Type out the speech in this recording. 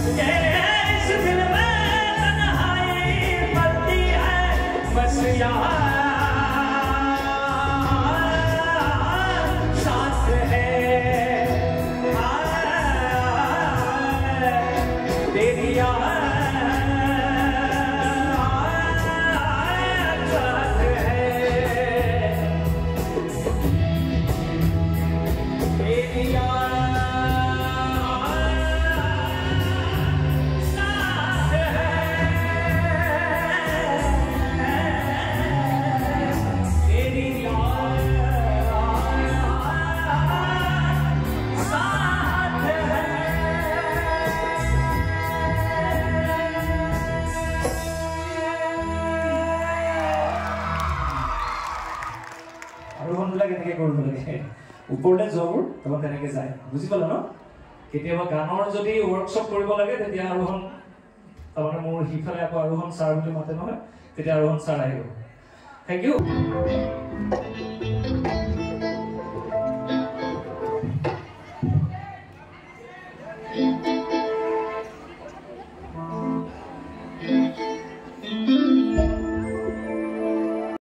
इस दिल में तन्हाई पलती है बस यहाँ साथ है तेरी ওপৰলে যোৱাবোৰ তোমাক তেনেকৈ যায় বুজি পালা ন কেতিয়াবা গানৰ যদি ৱৰ্কশ্বপ কৰিব লাগে তেতিয়া আৰোহণ তাৰমানে মোৰ সিফালে আকৌ আৰোহণ ছাৰ বুলি মাতে নহয় তেতিয়া আৰোহণ ছাৰ আহিব থেংক ইউ